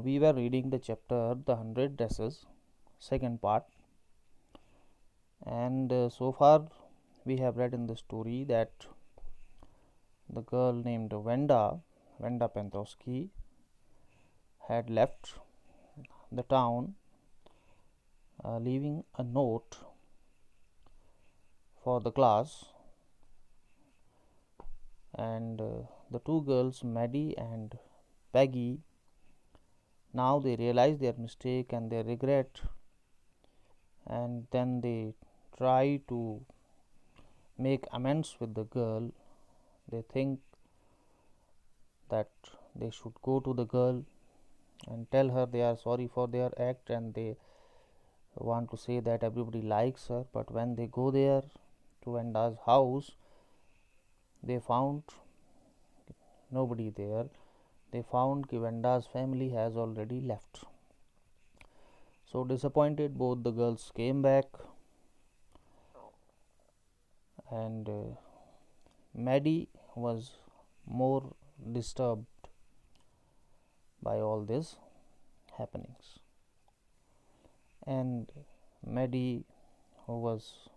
We were reading the chapter The 100 Dresses, second part, and so far we have read in the story that the girl named Wenda Pentovsky, had left the town, leaving a note for the class, and the two girls, Maddie and Peggy, now they realize their mistake and they regret, and then they try to make amends with the girl. They think that they should go to the girl and tell her they are sorry for their act, and they want to say that everybody likes her. But when they go there to Wenda's house, they found nobody there. They found that Wenda's family has already left. So disappointed, both the girls came back, and Maddie was more disturbed by all these happenings. And Maddie, who was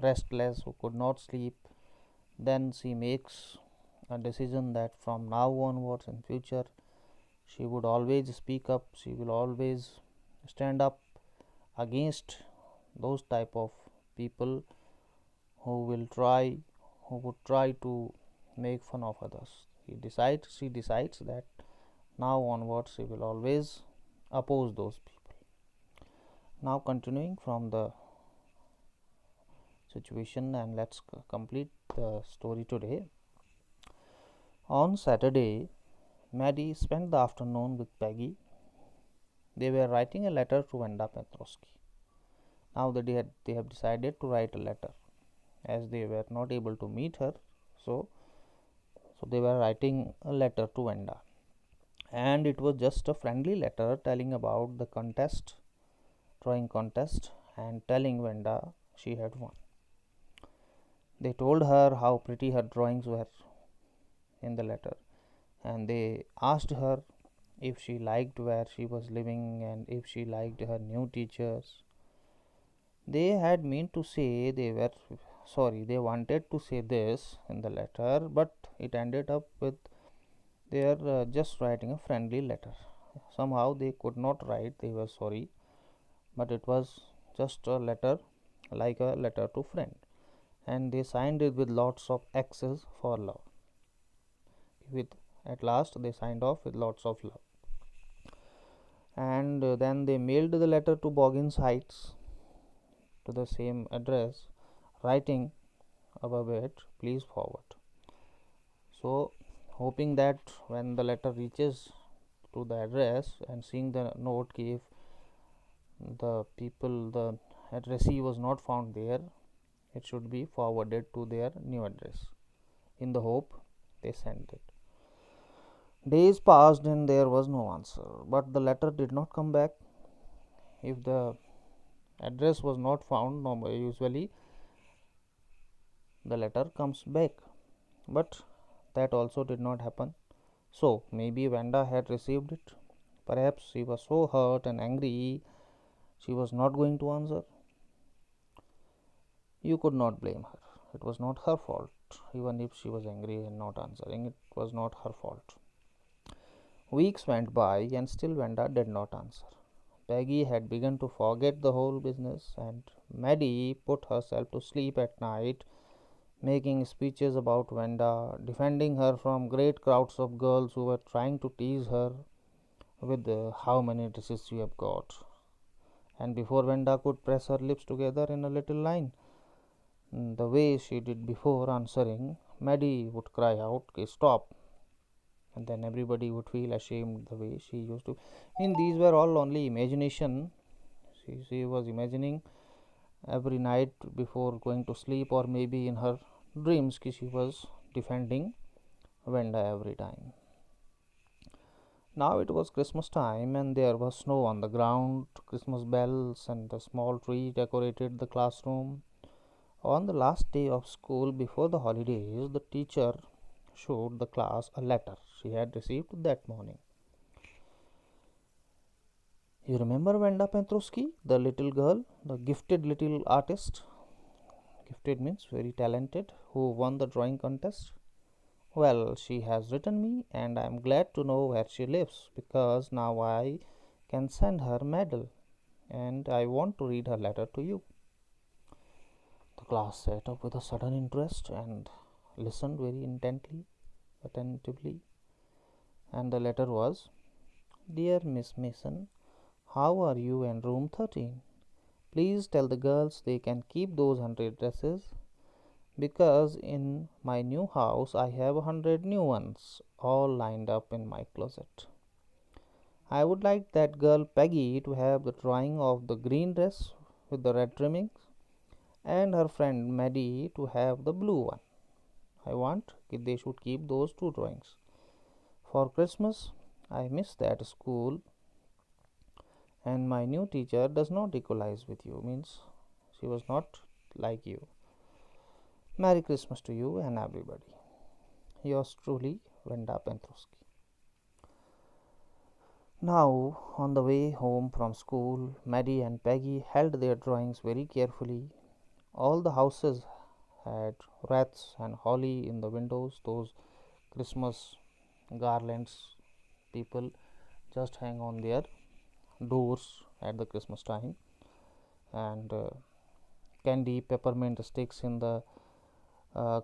restless, who could not sleep, then she makes a decision that from now onwards in future she would always speak up, she will always stand up against those type of people who would try to make fun of others. She decides that now onwards she will always oppose those people. Now continuing from the situation, and let's complete the story today. On Saturday, Maddie spent the afternoon with Peggy. They were writing a letter to Wenda Pentovsky. Now that they have decided to write a letter, as they were not able to meet her, so they were writing a letter to Wenda, and it was just a friendly letter telling about the drawing contest, and telling Wenda she had won. They told her how pretty her drawings were in the letter, and they asked her if she liked where she was living and if she liked her new teachers. They had meant to say they wanted to say this in the letter, but it ended up with they are just writing a friendly letter. Somehow they could not write they were sorry, but it was just a letter, like a letter to friend, and they signed it with lots of X's for love. At last they signed off with lots of love, and then they mailed the letter to Boggins Heights, to the same address, writing above it, please forward. So hoping that when the letter reaches to the address, and seeing the note, if the addressee was not found there, it should be forwarded to their new address. In the hope, they sent it. Days passed and there was no answer, but the letter did not come back. If the address was not found, usually the letter comes back, but that also did not happen. So maybe Wenda had received it. Perhaps she was so hurt and angry she was not going to answer. You could not blame her. It was not her fault. Even if she was angry and not answering, it was not her fault. Weeks went by and still Wenda did not answer. Peggy had begun to forget the whole business, and Maddie put herself to sleep at night, making speeches about Wenda, defending her from great crowds of girls who were trying to tease her with how many dresses you have got. And before Wenda could press her lips together in a little line, the way she did before answering, Maddie would cry out, okay, stop. And then everybody would feel ashamed the way she used to. These were all only imagination. She was imagining every night before going to sleep, or maybe in her dreams, she was defending Wenda every time. Now it was Christmas time and there was snow on the ground. Christmas bells and the small tree decorated the classroom. On the last day of school before the holidays, the teacher showed the class a letter she had received that morning. You remember Wanda Petrosky, the little girl, the gifted little artist? Gifted means very talented, who won the drawing contest. Well, she has written me, and I am glad to know where she lives because now I can send her medal, and I want to read her letter to you. The class sat up with a sudden interest and listened very attentively. And the letter was: Dear Miss Mason, how are you in room 13? Please tell the girls they can keep those 100 dresses because in my new house I have 100 new ones all lined up in my closet. I would like that girl Peggy to have the drawing of the green dress with the red trimmings, and her friend Maddie to have the blue one. I want they should keep those two drawings. For Christmas, I miss that school, and my new teacher does not equalize with you, means she was not like you. Merry Christmas to you and everybody. Yours truly, Venda Pentrosky. Now, on the way home from school, Maddie and Peggy held their drawings very carefully. All the houses had wreaths and holly in the windows, those Christmas garlands people just hang on their doors at the Christmas time, and candy peppermint sticks in the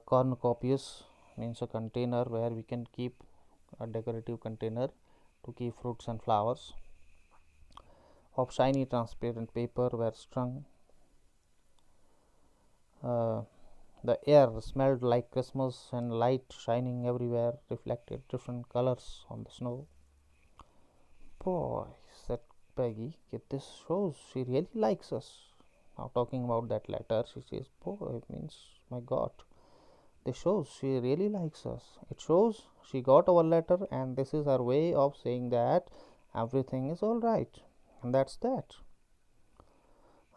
cornucopias, means a container where we can keep a decorative container to keep fruits and flowers of shiny transparent paper were strung. Uh, the air smelled like Christmas, and light shining everywhere reflected different colors on the snow. Boy, said Peggy, this shows she really likes us. Now, talking about that letter, she says, Boy, it means, my God, this shows she really likes us. It shows she got our letter, and this is her way of saying that everything is all right. And that's that.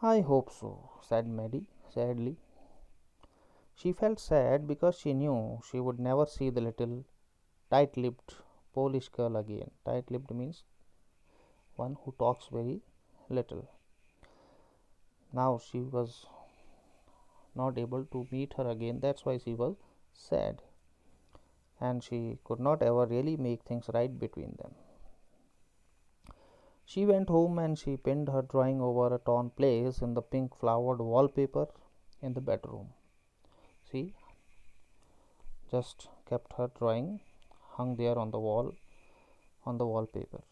I hope so, said Maddie sadly. She felt sad because she knew she would never see the little tight lipped Polish girl again. Tight lipped means one who talks very little. Now she was not able to meet her again. That's why she was sad. And she could not ever really make things right between them. She went home and she pinned her drawing over a torn place in the pink flowered wallpaper in the bedroom. See, just kept her drawing hung there on the wallpaper.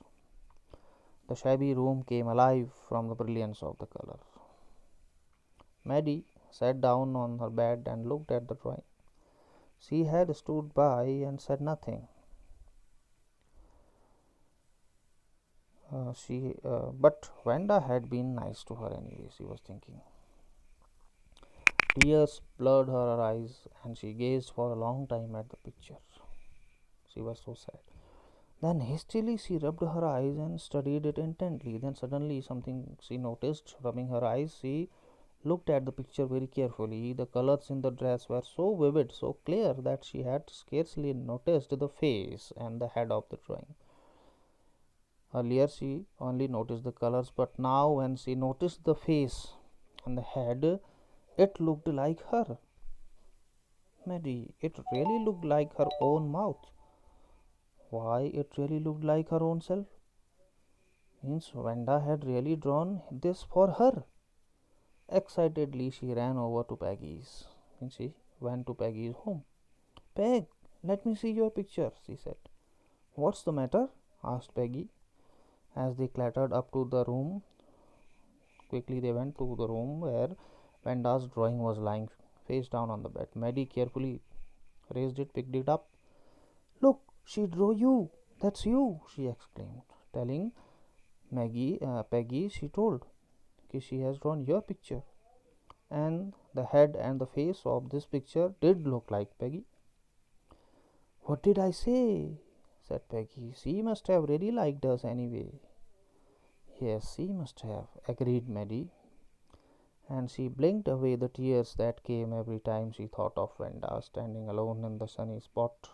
The shabby room came alive from the brilliance of the color. Maddie sat down on her bed and looked at the drawing. She had stood by and said nothing. But Wanda had been nice to her anyway, she was thinking. Tears blurred her eyes, and she gazed for a long time at the picture. She was so sad. Then hastily she rubbed her eyes and studied it intently. Then suddenly something she noticed. Rubbing her eyes, she looked at the picture very carefully. The colors in the dress were so vivid, so clear, that she had scarcely noticed the face and the head of the drawing. Earlier she only noticed the colors, but now when she noticed the face and the head, it looked like her. Maddie, it really looked like her own mouth. Why, it really looked like her own self. Means Wanda had really drawn this for her. Excitedly, she ran over to Peggy's. And she went to Peggy's home. Peg, let me see your picture, she said. What's the matter? Asked Peggy. As they clattered up to the room, quickly they went to the room where Wanda's drawing was lying face down on the bed. Maddie carefully raised it, picked it up. Look, she drew you. That's you, she exclaimed. Telling Peggy, she told, she has drawn your picture. And the head and the face of this picture did look like Peggy. What did I say? Said Peggy. She must have really liked us anyway. Yes, she must have, agreed Maddie. And she blinked away the tears that came every time she thought of Wanda standing alone in the sunny spot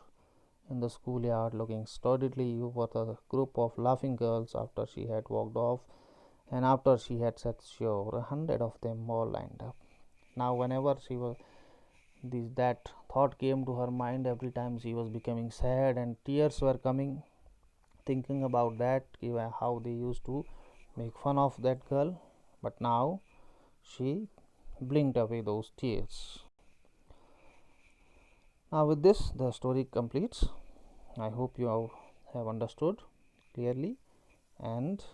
in the schoolyard, looking stolidly over the group of laughing girls after she had walked off and after she had set sure 100 of them all lined up. Now whenever she was that thought came to her mind, every time she was becoming sad and tears were coming thinking about that, how they used to make fun of that girl, but now she blinked away those tears. Now with this the story completes. I hope you have understood clearly, and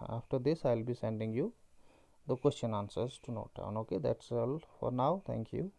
after this I'll be sending you the question answers to note down. Okay, that's all for now. Thank you.